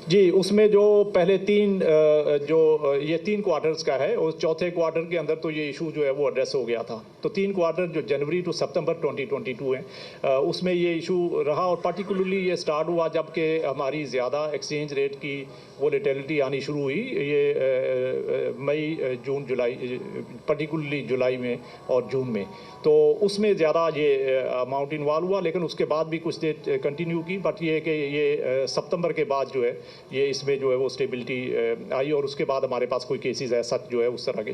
जी, उसमें जो पहले ये 3 क्वार्टर्स का है और चौथे क्वार्टर के अंदर तो ये इशू जो है वो एड्रेस हो गया था। तो 3 क्वार्टर जो जनवरी टू सितंबर 2022 है, उसमें ये इशू रहा और पार्टिकुलरली ये स्टार्ट हुआ जबकि हमारी ज़्यादा एक्सचेंज रेट की वोलेटिलिटी आनी शुरू हुई। ये मई, जून, जुलाई, पार्टिकुलरली जुलाई में और जून में, तो उसमें ज़्यादा ये अमाउंट इन्वॉल्व हुआ। लेकिन उसके बाद भी कुछ देर कंटिन्यू की, बट ये कि ये सितंबर के बाद जो है ये इसमें जो है वो स्टेबिलिटी आई और उसके बाद हमारे पास कोई केसेस है सच जो है उस तरह के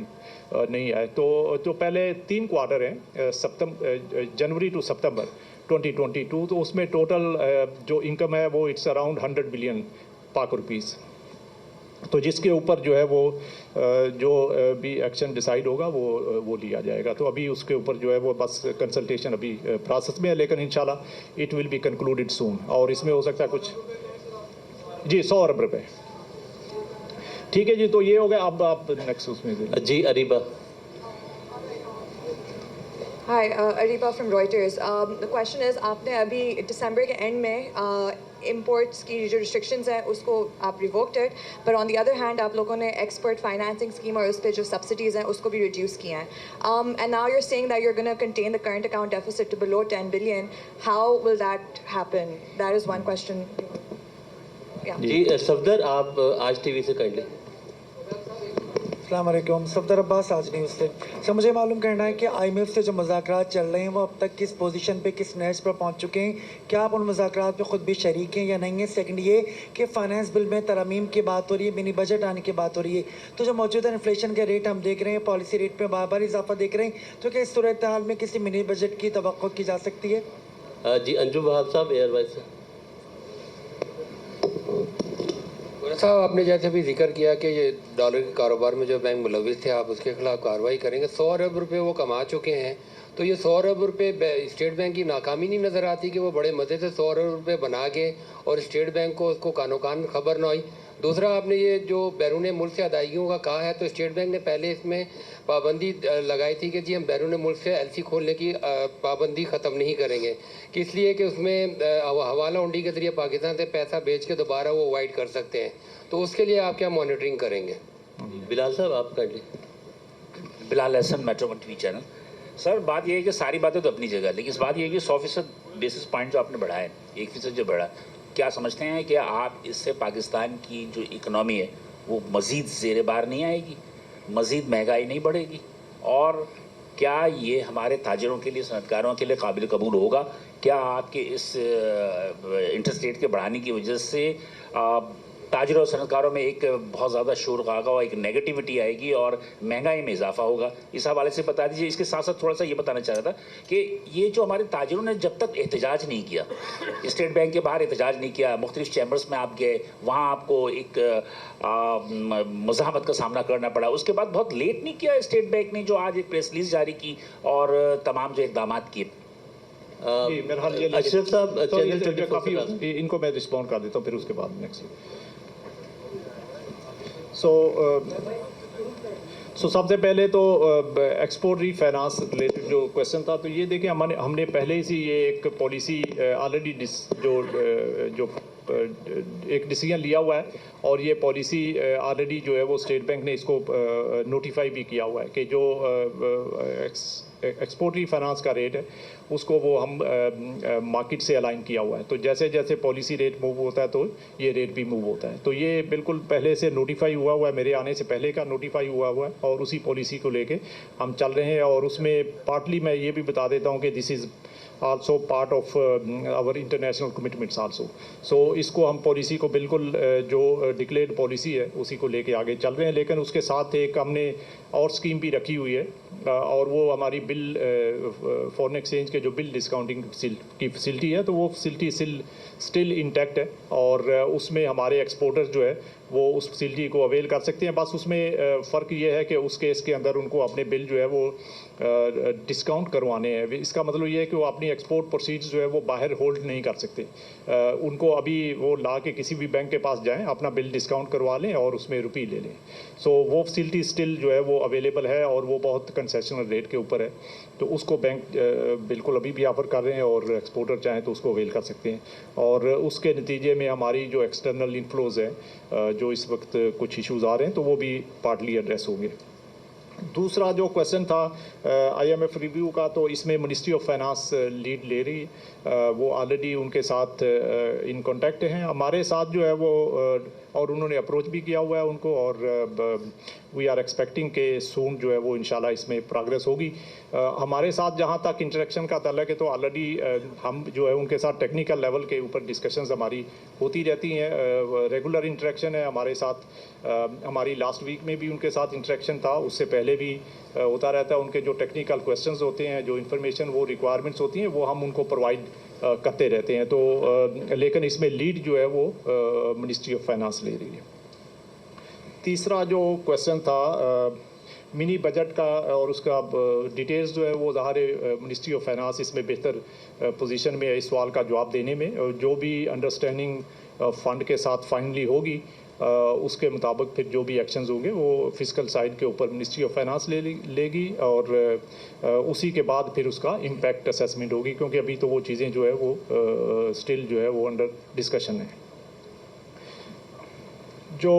नहीं आए। तो पहले 3 क्वार्टर हैं, जनवरी टू सितंबर 2022, तो उसमें टोटल जो इनकम है वो इट्स अराउंड 100 बिलियन पाक रुपीज़। तो जिसके ऊपर जो है वो जो भी एक्शन डिसाइड होगा वो लिया जाएगा। तो अभी उसके ऊपर जो है वो बस कंसल्टेशन अभी प्रोसेस में है, लेकिन इंशाल्लाह इट विल बी कंक्लूडेड सून। और इसमें हो सकता है कुछ जी 100 अरब रुपये। ठीक है जी, तो ये हो गया। अब आप नेक्स्ट उसमें जी Areeba. Hi, Ariba from Reuters. The question is, आपने अभी दिसंबर के एंड में imports की जो restrictions हैं उसको आप revoked it, but on the other hand आप लोगों ने export financing scheme और उस पे जो subsidies हैं उसको भी reduce किया है. And now you're saying that you're going to contain the current account deficit to below 10 billion. How will that happen? That is one question. Yeah. जी सफदर, आप आज टीवी से कर लें। अस्सलाम वालेकुम, सफदर अब्बास, आज न्यूज़ से। सर मुझे मालूम करना है कि IMF से जो मुज़ाकरात चल रहे हैं वो अब तक किस पोजीशन पे, किस नेट्स पर पहुंच चुके हैं? क्या आप उन मुज़ाकरात पे ख़ुद भी शरीक हैं या नहीं है? सेकंड ये कि फ़ाइनेंस बिल में तरमीम की बात हो रही है, मिनी बजट आने की बात हो रही है, तो जो मौजूदा इन्फ्लेशन के रेट हम देख रहे हैं, पॉलिसी रेट पर बार बार इजाफा देख रहे हैं, तो क्या इस सूरत हाल में किसी मिनी बजट की तवक्को की जा सकती है? जी अंजुम वहाब साहब, एयरवाइज से। साहब, आपने जैसे भी जिक्र किया कि ये डॉलर के कारोबार में जो बैंक मुलविस थे आप उसके खिलाफ कार्रवाई करेंगे। 100 अरब रुपए वो कमा चुके हैं, तो ये 100 अरब रुपए स्टेट बैंक की नाकामी नहीं नज़र आती कि वो बड़े मज़े से 100 अरब रुपए बना के और स्टेट बैंक को उसको कानो कान खबर ना हुई। दूसरा, आपने ये जो बैरून मुल्क से अदायगियों का कहा है, तो स्टेट बैंक ने पहले इसमें पाबंदी लगाई थी कि जी हम बैरून मुल्क से LC खोलने की पाबंदी ख़त्म नहीं करेंगे, कि इसलिए कि उसमें हवाला हुंडी के ज़रिए पाकिस्तान से पैसा बेच के दोबारा वो वाइड कर सकते हैं। तो उसके लिए आप क्या मॉनिटरिंग करेंगे? बिलाल साहब, आप कर लें। Bilal Hasan, metro TV channel. Sir, बात यह है कि सारी बातें तो अपनी जगह, लेकिन इस बात यह है कि 100% बेसिस पॉइंट जो आपने बढ़ाया है, 1% जो बढ़ा, क्या समझते हैं कि आप इससे पाकिस्तान की जो इकनॉमी है वो मज़ीद ज़ेर बार नहीं आएगी, मज़ीद महंगाई नहीं बढ़ेगी? और क्या ये हमारे ताजिरों के लिए, सनतकारों के लिए काबिल कबूल होगा? क्या आपके इस इंटरेस्ट रेट के बढ़ाने की वजह से ताजिरों और सनतकारों में एक बहुत ज़्यादा शोर खागा और एक नेगेटिविटी आएगी और महंगाई में इजाफा होगा? इस हवाले से बता दीजिए। इसके साथ साथ थोड़ा सा ये बताना चाह रहा था कि ये जो हमारे ताजिरों ने जब तक एहतजाज नहीं किया, स्टेट बैंक के बाहर एहतजाज नहीं किया, मुख्तलिफ चैम्बर्स में आप गए, वहाँ आपको एक मज़ाहमत का सामना करना पड़ा, उसके बाद बहुत लेट नहीं किया स्टेट बैंक ने जो आज एक प्रेस रिलीज जारी की और तमाम जो इक़दाम किए? अशरफ साहब, चैनल 24 इनको मैं रिस्पॉन्ड कर देता हूँ, फिर उसके बाद नेक्स्ट। सो सबसे पहले तो एक्सपोर्ट रीफाइनेंस रिलेटेड जो क्वेश्चन था, तो ये देखें हमने पहले ही से ये एक पॉलिसी ऑलरेडी जो एक डिसीजन लिया हुआ है और ये पॉलिसी ऑलरेडी जो है वो स्टेट बैंक ने इसको नोटिफाई भी किया हुआ है कि जो एक्सपोर्ट रीफाइनेंस का रेट है उसको वो हम मार्केट से अलाइन किया हुआ है। तो जैसे जैसे पॉलिसी रेट मूव होता है तो ये रेट भी मूव होता है। तो ये बिल्कुल पहले से नोटिफाई हुआ है, मेरे आने से पहले का नोटिफाई हुआ है और उसी पॉलिसी को लेके हम चल रहे हैं। और उसमें पार्टली मैं ये भी बता देता हूँ कि this is also part of our international commitments also. So इसको हम पॉलिसी को बिल्कुल जो डिक्लेयर्ड पॉलिसी है उसी को लेके आगे चल रहे हैं। लेकिन उसके साथ एक हमने और स्कीम भी रखी हुई है और वो हमारी बिल फॉरेन एक्सचेंज के जो बिल डिस्काउंटिंग की फैसिलिटी है, तो वो फैसिलिटी स्टिल इंटैक्ट है और उसमें हमारे एक्सपोर्टर्स जो है वो उस फैसिलिटी को अवेल कर सकते हैं। बस उसमें फ़र्क ये है कि उस केस के अंदर उनको अपने बिल जो है वो डिस्काउंट करवाने हैं। इसका मतलब ये है कि वो अपनी एक्सपोर्ट प्रोसीड्स जो है वो बाहर होल्ड नहीं कर सकते। उनको अभी वो ला के किसी भी बैंक के पास जाएं, अपना बिल डिस्काउंट करवा लें और उसमें रुपये ले लें। सो वो फैसिलिटी स्टिल जो है वो अवेलेबल है और वो बहुत कंसेशनल रेट के ऊपर है, तो उसको बैंक बिल्कुल अभी भी ऑफ़र कर रहे हैं और एक्सपोर्टर चाहें तो उसको अवेल कर सकते हैं। और उसके नतीजे में हमारी जो एक्सटर्नल इनफ्लोज़ हैं जो इस वक्त कुछ इश्यूज़ आ रहे हैं तो वो भी पार्टली एड्रेस होंगे। दूसरा जो क्वेश्चन था IMF रिव्यू का, तो इसमें मिनिस्ट्री ऑफ फाइनेंस लीड ले रही है। वो ऑलरेडी उनके साथ इन कांटेक्ट हैं, हमारे साथ जो है वो और उन्होंने अप्रोच भी किया हुआ है उनको, और वी आर एक्सपेक्टिंग के सून जो है वो इंशाल्लाह इसमें प्रोग्रेस होगी। हमारे साथ जहाँ तक इंटरेक्शन का ताल्लुक है तो ऑलरेडी हम जो है उनके साथ टेक्निकल लेवल के ऊपर डिस्कशंस हमारी होती रहती हैं, रेगुलर इंटरेक्शन है हमारे साथ। हमारी लास्ट वीक में भी उनके साथ इंटरेक्शन था, उससे पहले भी होता रहता है। उनके जो टेक्निकल क्वेश्चंस होते हैं, जो इन्फॉर्मेशन वो रिक्वायरमेंट्स होती हैं, वो हम उनको प्रोवाइड करते रहते हैं। तो लेकिन इसमें लीड जो है वो मिनिस्ट्री ऑफ फाइनेंस ले रही है। तीसरा जो क्वेश्चन था मिनी बजट का और उसका डिटेल्स जो है वो ज़ाहिर मिनिस्ट्री ऑफ फाइनेंस इसमें बेहतर पोजीशन में है इस सवाल का जवाब देने में। जो भी अंडरस्टैंडिंग फ़ंड के साथ फाइनली होगी उसके मुताबिक फिर जो भी एक्शंस होंगे वो फिजिकल साइड के ऊपर मिनिस्ट्री ऑफ फाइनेंस लेगी और उसी के बाद फिर उसका इम्पैक्ट असेसमेंट होगी, क्योंकि अभी तो वो चीज़ें जो है वो स्टिल जो है वो अंडर डिस्कशन है। जो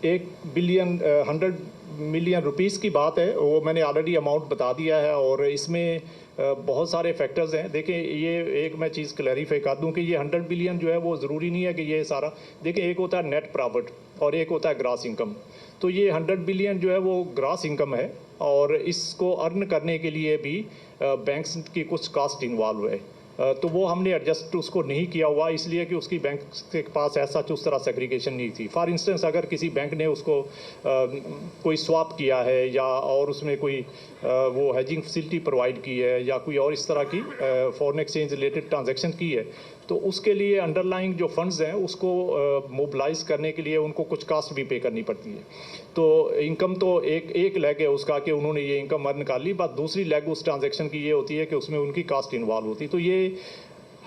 100 मिलियन रुपीस की बात है वो मैंने ऑलरेडी अमाउंट बता दिया है, और इसमें बहुत सारे फैक्टर्स हैं। देखिए ये एक मैं चीज़ क्लैरिफाई कर दूं कि ये 100 बिलियन जो है वो ज़रूरी नहीं है कि ये सारा, देखिए एक होता है नेट प्रॉफिट और एक होता है ग्रॉस इनकम। तो ये 100 बिलियन जो है वो ग्रॉस इनकम है, और इसको अर्न करने के लिए भी बैंक्स की कुछ कास्ट इन्वॉल्व है। तो वो हमने एडजस्ट उसको नहीं किया हुआ, इसलिए कि उसकी बैंक के पास ऐसा उस तरह सेग्रीगेशन नहीं थी। फॉर इंस्टेंस अगर किसी बैंक ने उसको कोई स्वैप किया है या और उसमें कोई वो हेजिंग फैसिलिटी प्रोवाइड की है या कोई और इस तरह की फॉरेन एक्सचेंज रिलेटेड ट्रांजैक्शन की है, तो उसके लिए अंडरलाइंग जो फंड्स हैं उसको मोबिलाइज करने के लिए उनको कुछ कास्ट भी पे करनी पड़ती है। तो इनकम तो एक लेग है उसका कि उन्होंने ये इनकम अर्न कर ली, बात दूसरी लेग उस ट्रांजैक्शन की ये होती है कि उसमें उनकी कास्ट इन्वॉल्व होती है। तो ये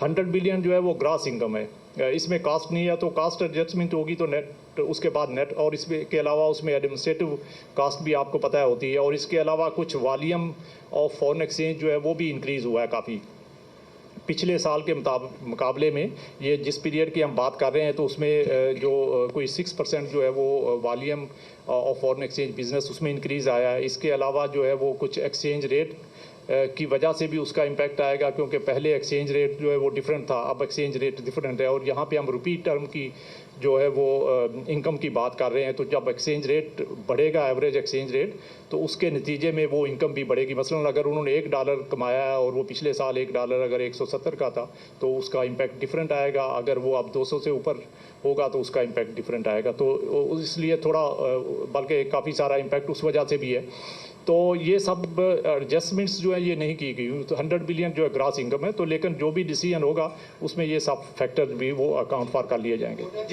100 बिलियन जो है वो ग्रॉस इनकम है, इसमें कास्ट नहीं है, तो कास्ट एडजस्टमेंट होगी तो नेट, उसके बाद नेट, और इसमें के अलावा उसमें एडमिनिस्ट्रेटिव कास्ट भी आपको पता है होती है, और इसके अलावा कुछ वॉल्यूम ऑफ फॉरेन एक्सचेंज जो है वो भी इंक्रीज़ हुआ है काफ़ी पिछले साल के मुकाबले में। ये जिस पीरियड की हम बात कर रहे हैं तो उसमें जो कोई 6% जो है वो volume of foreign exchange business उसमें इंक्रीज़ आया है। इसके अलावा जो है वो कुछ एक्सचेंज रेट की वजह से भी उसका इम्पैक्ट आएगा, क्योंकि पहले एक्सचेंज रेट जो है वो डिफरेंट था, अब एक्सचेंज रेट डिफरेंट है, और यहाँ पे हम रुपी टर्म की जो है वो इनकम की बात कर रहे हैं। तो जब एक्सचेंज रेट बढ़ेगा, एवरेज एक्सचेंज रेट, तो उसके नतीजे में वो इनकम भी बढ़ेगी। मसलन अगर उन्होंने $1 कमाया है और वो पिछले साल $1 अगर 170 का था तो उसका इम्पैक्ट डिफरेंट आएगा, अगर वो अब 200 से ऊपर होगा तो उसका इम्पैक्ट डिफरेंट आएगा। तो इसलिए थोड़ा बल्कि काफ़ी सारा इम्पैक्ट उस वजह से भी है। तो ये सब एडजस्टमेंट्स जो है ये नहीं की गई। तो 100 बिलियन जो है ग्रॉस इनकम है, तो लेकिन जो भी डिसीजन होगा उसमें ये सब फैक्टर भी वो अकाउंट फॉर कर लिए जाएंगे।